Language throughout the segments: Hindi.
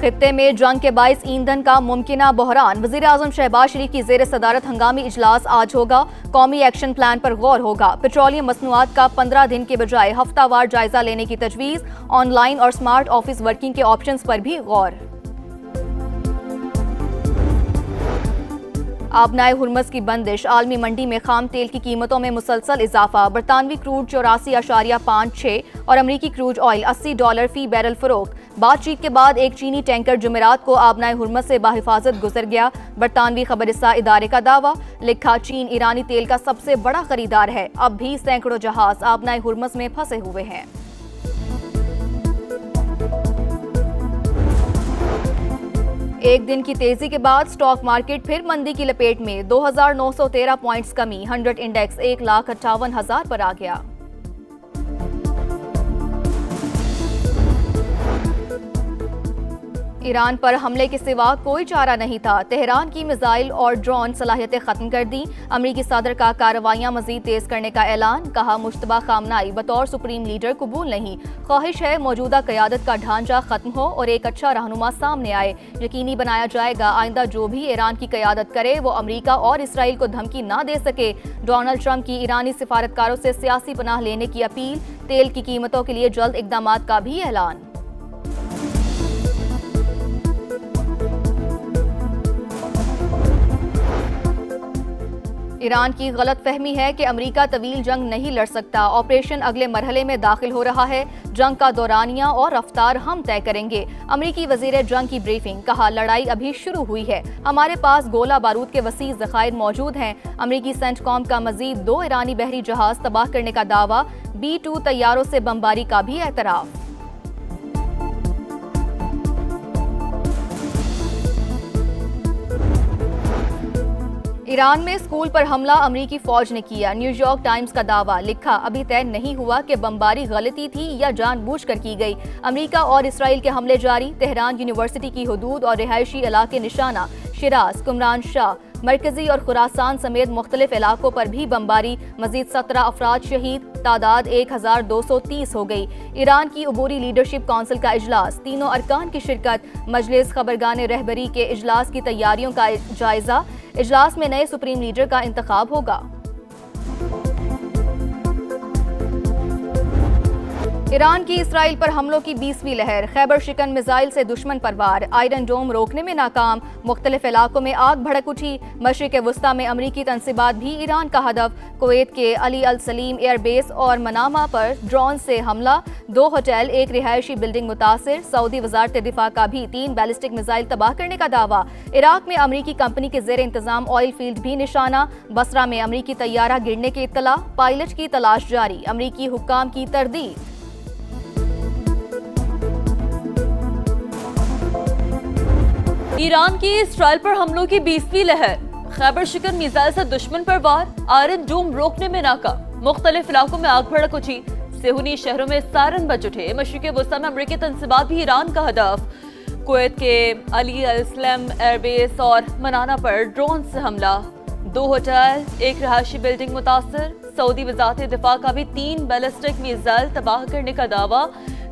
खित्ते में जंग के बाइस ईंधन का मुमकिना बहरान। वज़ीर आज़म शहबाज शरीफ की ज़ेर सदारत हंगामी इजलास आज होगा। कौमी एक्शन प्लान पर गौर होगा। पेट्रोलियम मसनूआत का 15 दिन के बजाय हफ्तावार जायजा लेने की तजवीज़। ऑनलाइन और स्मार्ट ऑफिस वर्किंग के ऑप्शंस पर भी गौर। आबनाए हुर्मस की बंदिश। आलमी मंडी में खाम तेल की कीमतों में मुसलसल इजाफा। बरतानवी क्रूड 84.56 और अमरीकी क्रूड ऑयल $80 फी बैरल फरोख्त। बातचीत के बाद एक चीनी टैंकर जुमेरात को आबनाए हुर्मस से बाहिफाजत गुजर गया। बरतानवी खबरिस्ता इदारे का दावा। लिखा, चीन ईरानी तेल का सबसे बड़ा खरीदार है। अब भी सैकड़ों जहाज आबनाए हुर्मस में फंसे हुए हैं। एक दिन की तेजी के बाद स्टॉक मार्केट फिर मंदी की लपेट में। 2913 पॉइंट्स कमी। 100 इंडेक्स 1,58,000 पर आ गया। ईरान पर हमले के सिवा कोई चारा नहीं था। तेहरान की मिसाइल और ड्रोन सलाहियतें खत्म कर दी। अमरीकी सदर का कार्रवाइयां मजीद तेज करने का ऐलान। कहा, मुश्तबा खामनाई बतौर सुप्रीम लीडर कबूल नहीं। ख्वाहिश है मौजूदा क़यादत का ढांचा खत्म हो और एक अच्छा रहनुमा सामने आए। यकीनी बनाया जाएगा आइंदा जो भी ईरान की क़यादत करे वो अमरीका और इसराइल को धमकी ना दे सके। डोनाल्ड ट्रंप की ईरानी सिफारतकारों से सियासी पनाह लेने की अपील। तेल की कीमतों के लिए जल्द इकदामात का भी ऐलान। ईरान की गलत फहमी है कि अमरीका तवील जंग नहीं लड़ सकता। ऑपरेशन अगले मरहले में दाखिल हो रहा है। जंग का दौरानिया और रफ्तार हम तय करेंगे। अमरीकी वजीर जंग की ब्रीफिंग। कहा, लड़ाई अभी शुरू हुई है। हमारे पास गोला बारूद के वसी ज़खायर मौजूद हैं। अमरीकी सेंटकॉम का मजीद 2 ईरानी बहरी जहाज तबाह करने का दावा। B-2 तैयारों से बमबारी का भी एतराफ़। ईरान में स्कूल पर हमला अमरीकी फौज ने किया। न्यूयॉर्क टाइम्स का दावा। लिखा, अभी तय नहीं हुआ कि बमबारी गलती थी या जानबूझकर की गई। अमरीका और इसराइल के हमले जारी। तेहरान यूनिवर्सिटी की हुदूद और रिहायशी इलाके निशाना। शिराज, कुमरान शाह, मरकजी और खुरासान समेत मुख्तलिफ इलाकों पर भी बमबारी। मजीद 17 अफराद शहीद। तादाद 1230 हो गई। ईरान की अबूरी लीडरशिप काउंसिल का इजलास। तीनों अरकान की शिरकत। मजलिस खबरगान रहबरी के इजलास की तैयारियों का जायजा। इजलास में नए सुप्रीम लीडर का इंतखाब होगा। ईरान की इसराइल पर हमलों की 20वीं लहर। खैबर शिकन मिसाइल से दुश्मन पर वार। आयरन डोम रोकने में नाकाम। मुख्तलिफ इलाकों में आग भड़क उठी। मशरिक वस्ता में अमरीकी तनसीबात भी ईरान का हदफ। कुवैत के अली अल सलीम एयरबेस और मनामा पर ड्रोन से हमला। 2 होटल, 1 रिहायशी बिल्डिंग मुतासिर। सऊदी वजारत दिफा का भी 3 बैलिस्टिक मिसाइल तबाह करने का दावा। इराक में अमरीकी कंपनी के जेर इंतजाम ऑयल फील्ड भी निशाना। बसरा में अमरीकी तैयारा गिरने की इत्तला। पायलट की तलाश जारी। अमरीकी हुक्काम की तरदीद। ईरान की इसराइल पर हमलों की 20वीं लहर। खैबर शिकन मिसाइल से दुश्मन पर वार। आयरन डोम रोकने में नाकाम। मुख्तलिफ इलाकों में आग भड़क उठी। सेहुनी शहरों में सायरन बज उठे। मशरिक वस्ता में अमरीकी तनसीबात भी ईरान का हदफ। कुवैत के अली अल सलीम एयरबेस और मनाना पर ड्रोन से हमला। 2 होटल, 1 रिहायशी बिल्डिंग मुतासर। सऊदी वजारत दिफा का भी 3 बैलिस्टिक मिसाइल तबाह करने का दावा।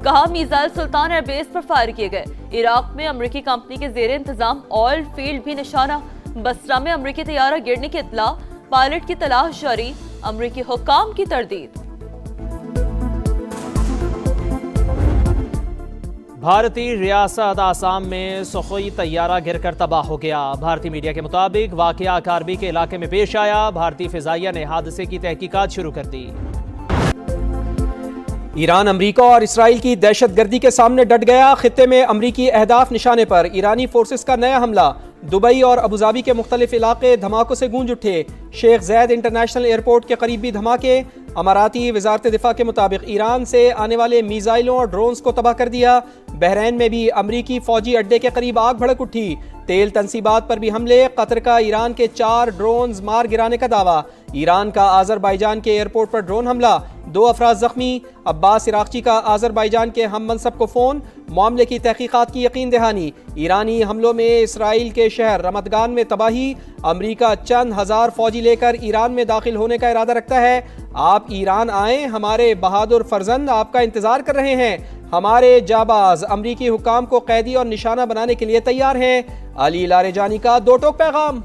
कहा, मिसाइल सुल्तान एयरबेस पर फायर किए गए। इराक में अमरीकी कंपनी के जेर इंतजाम ऑयल फील्ड भी निशाना। बसरा में अमरीकी तैयारा गिरने की इत्तला। पायलट की तलाश जारी। अमरीकी हुक्काम की तरदीद। भारतीय रियासत आसाम में सुखोई तैयारा गिरकर तबाह हो गया। भारतीय मीडिया के मुताबिक वाकया कारबी के इलाके में पेश आया। भारतीय फिजाइया ने हादसे की तहकीकात शुरू कर दी। ईरान अमरीका और इसराइल की दहशतगर्दी के सामने डट गया। खित्ते में अमरीकी अहदाफ निशाने पर ईरानी फोर्सेस का नया हमला। दुबई और अबूधाबी के मुख्तलिफ इलाके धमाकों से गूंज उठे। शेख जैद इंटरनेशनल एयरपोर्ट के करीब भी धमाके। अमाराती वजारत दिफा के मुताबिक ईरान से आने वाले मिसाइलों और ड्रोन्स को तबाह कर दिया। बहरीन में भी अमरीकी फौजी अड्डे के करीब आग भड़क उठी। तेल तनसीबात पर भी हमले। कतर का ईरान के 4 ड्रोन्स मार गिराने का दावा। ईरान का आज़रबाईजान के एयरपोर्ट पर ड्रोन हमला। 2 अफराद जख्मी। अब्बास इराक़ची का आज़रबाईजान के हम मनसब को फ़ोन। मामले की तहकीकात की यकीन दहानी। ईरानी हमलों में इसराइल के शहर रमदगान में तबाही। अमरीका चंद हज़ार फौजी लेकर ईरान में दाखिल होने का इरादा रखता है। आप ईरान आएँ, हमारे बहादुर फर्जंद आपका इंतज़ार कर रहे हैं। हमारे जाबाज अमरीकी हुकाम को कैदी और निशाना बनाने के लिए तैयार हैं। अली लारेजानी का दो टोक पैगाम।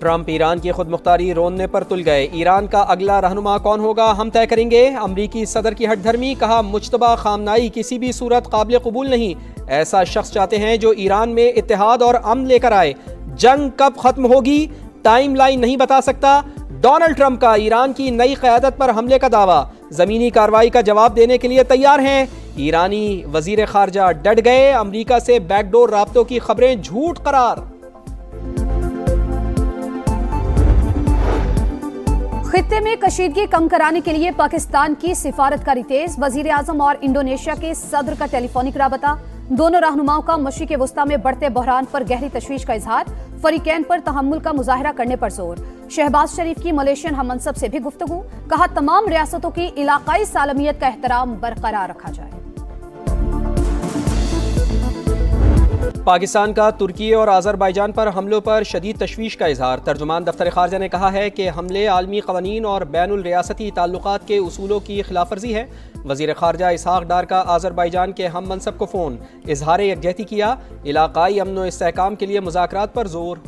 ट्रंप ईरान की खुद मुख्तारी रोनने पर तुल गए। ईरान का अगला रहनुमा कौन होगा, हम तय करेंगे। अमरीकी सदर की हठधर्मी, कहा मुज्तबा खामनाई किसी भी सूरत काबिल कबूल नहीं। ऐसा शख्स चाहते हैं जो ईरान में इत्तेहाद और अमन लेकर आए। जंग कब खत्म होगी, टाइम लाइन नहीं बता सकता। डोनाल्ड ट्रंप का ईरान की नई क़यादत पर हमले का दावा, जमीनी कार्रवाई का जवाब देने के लिए तैयार हैं। ईरानी वजीर खारजा डट गए। अमरीका से बैकडोर राब्तों की खबरें झूठ करार। खित्ते में कशीदगी कम कराने के लिए पाकिस्तान की सिफारतकारी तेज। वजीर आजम और इंडोनेशिया के सदर का टेलीफोनिक राबता। दोनों रहनुमाओं का मशरिक़ वस्ता में बढ़ते बहरान पर गहरी तशवीश का इजहार। फरीकैन पर तहम्मुल का मुजाहरा करने पर जोर। शहबाज शरीफ की मलेशियन हममनसब से भी गुफ्तगू, कहा तमाम रियासतों की इलाकाई सालमियत का एहतराम बरकरार रखा जाए। पाकिस्तान का तुर्की और आज़रबाईजान पर हमलों पर शदीद तशवीश का इजहार। तर्जुमान दफ्तर खारजा ने कहा है कि हमले आलमी क़वानीन और बैनुल रियासती ताल्लुकात के उसूलों की खिलाफ वर्जी है। वज़ीर खारजा इसहाक डार का आज़रबाईजान के हम मनसब को फ़ोन, इजहार यकजहती किया। इलाकाई अमन व इस्तेहकाम के लिए मुज़ाकरात पर जोर।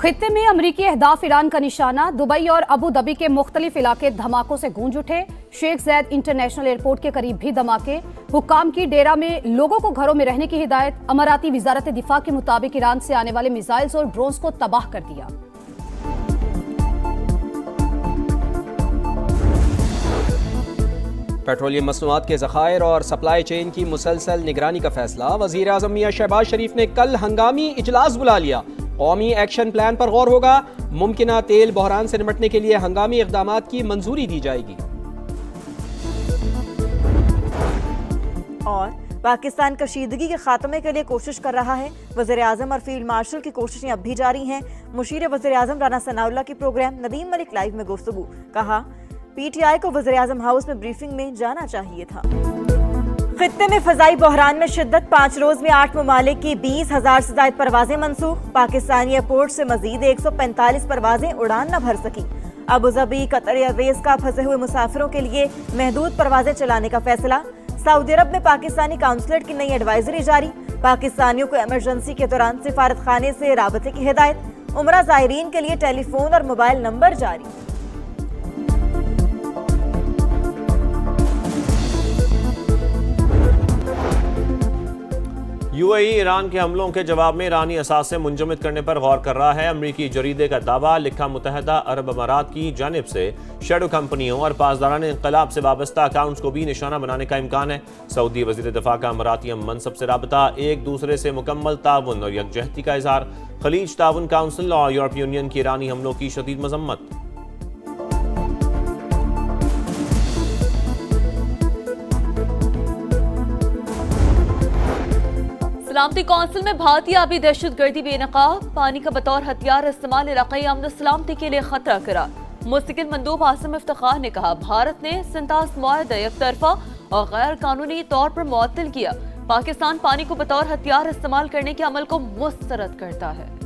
खित्ते में अमरीकी अहदाफ ईरान का निशाना। दुबई और अबू धाबी के मुख्तलिफ इलाके धमाकों से गूंज उठे। शेख ज़ैद इंटरनेशनल एयरपोर्ट के करीब भी धमाके। हुक्काम की डेरा में लोगों को घरों में रहने की हिदायत। अमाराती वजारत दिफा के मुताबिक ईरान से आने वाले मिसाइल्स और ड्रोन्स को तबाह कर दिया। पेट्रोलियम मसनूआत के ज़खायर और सप्लाई चेन की मुसलसल निगरानी का फैसला। वज़ीर आज़म मियां शहबाज शरीफ ने कल हंगामी इजलास बुला लिया। कौमी एक्शन प्लान पर गौर होगा। मुमकिना तेल बहरान से निपटने के लिए हंगामी इक़दामात की मंजूरी दी जाएगी। और पाकिस्तान कशीदगी के खात्मे के लिए कोशिश कर रहा है। वज़ीर आज़म और फील्ड मार्शल की कोशिशें अब भी जारी हैं। मुशीर वज़ीर आज़म राना सनाउल्लाह की प्रोग्राम नदीम मलिक लाइव में गुफ्तगू, कहा PTI को वज़ीर आज़म हाउस में ब्रीफिंग में जाना चाहिए था। खित्ते में फ़ज़ाई बहरान में शिद्दत। 5 रोज में 8 ममालिक की 20,000 से ज़ायद परवाजें मनसूख। पाकिस्तानी एयरपोर्ट से मजीद 145 परवाजें उड़ान न भर सकी। अबू धाबी कतर एयरवेज का फंसे हुए मुसाफिरों के लिए महदूद परवाजें चलाने का फैसला। सऊदी अरब में पाकिस्तानी काउंसलेट की नई एडवाइजरी जारी। पाकिस्तानियों को इमरजेंसी के दौरान सिफारत खाने से राबते की हिदायत। उमरा ज़ायरीन के लिए टेलीफोन और मोबाइल नंबर जारी। UAE ईरान के हमलों के जवाब में ईरानी असासे मुंजमद करने पर गौर कर रहा है। अमरीकी जरीदे का दावा, लिखा मुत्तहदा अरब अमारात की जानिब से शेडो कंपनियों और पासदारान इंकलाब से वाबस्ता अकाउंट्स को भी निशाना बनाने का इम्कान है। सऊदी वज़ीर दिफा का अमाराती मनसब से राबता, एक दूसरे से मुकम्मल ताउन और यकजहती का इजहार। खलीज ताउन काउंसिल और यूरोपीय यूनियन की ईरानी हमलों की शदीद मजम्मत। सलामती कौंसिल में भारतीय आबी दहशतगर्दी बेनकाब। पानी का बतौर हथियार इस्तेमाल इलाकाई अमन सलामती के लिए खतरा करार। मुस्तकिल मंदूब आसिम इफ्तिखार ने कहा भारत ने सिंतास मुआहदा एक तरफा और गैर कानूनी तौर पर मुअत्तल किया। पाकिस्तान पानी को बतौर हथियार इस्तेमाल करने के अमल को मुस्तरद करता है।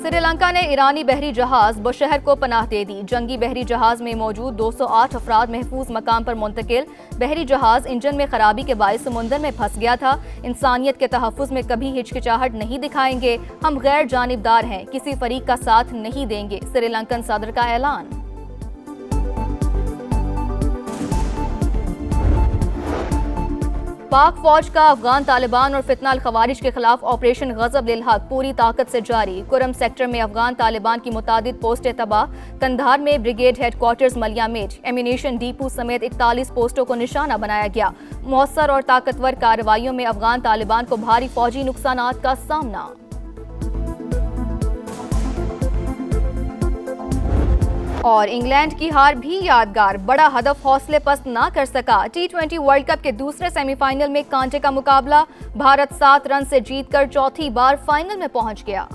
श्रीलंका ने ईरानी बहरी जहाज बुशहर को पनाह दे दी। जंगी बहरी जहाज में मौजूद 208 अफराद महफूज मकाम पर मुंतकिल। बहरी जहाज इंजन में खराबी के बायस समुंदर में फंस गया था। इंसानियत के तहफ़्फ़ुज़ में कभी हिचकिचाहट नहीं दिखाएंगे। हम गैर जानिबदार हैं, किसी फरीक का साथ नहीं देंगे। श्रीलंकन सदर का ऐलान। पाक फौज का अफगान तालिबान और फितना अल खवारिज के खिलाफ ऑपरेशन गजब लिल हक पूरी ताकत से जारी। कुरम सेक्टर में अफगान तालिबान की मुतादिद पोस्टें तबाह। कंधार में ब्रिगेड हेडक्वार्टर्स मलियामेट, एम्यूनेशन डिपो समेत 41 पोस्टों को निशाना बनाया गया। मौसर और ताकतवर कार्रवाइयों में अफगान तालिबान को भारी फौजी नुकसानात का सामना। और इंग्लैंड की हार भी यादगार, बड़ा हदफ हौसले पस्त ना कर सका। T20 वर्ल्ड कप के दूसरे सेमीफाइनल में कांटे का मुकाबला। भारत 7 रन से जीतकर चौथी बार फाइनल में पहुंच गया।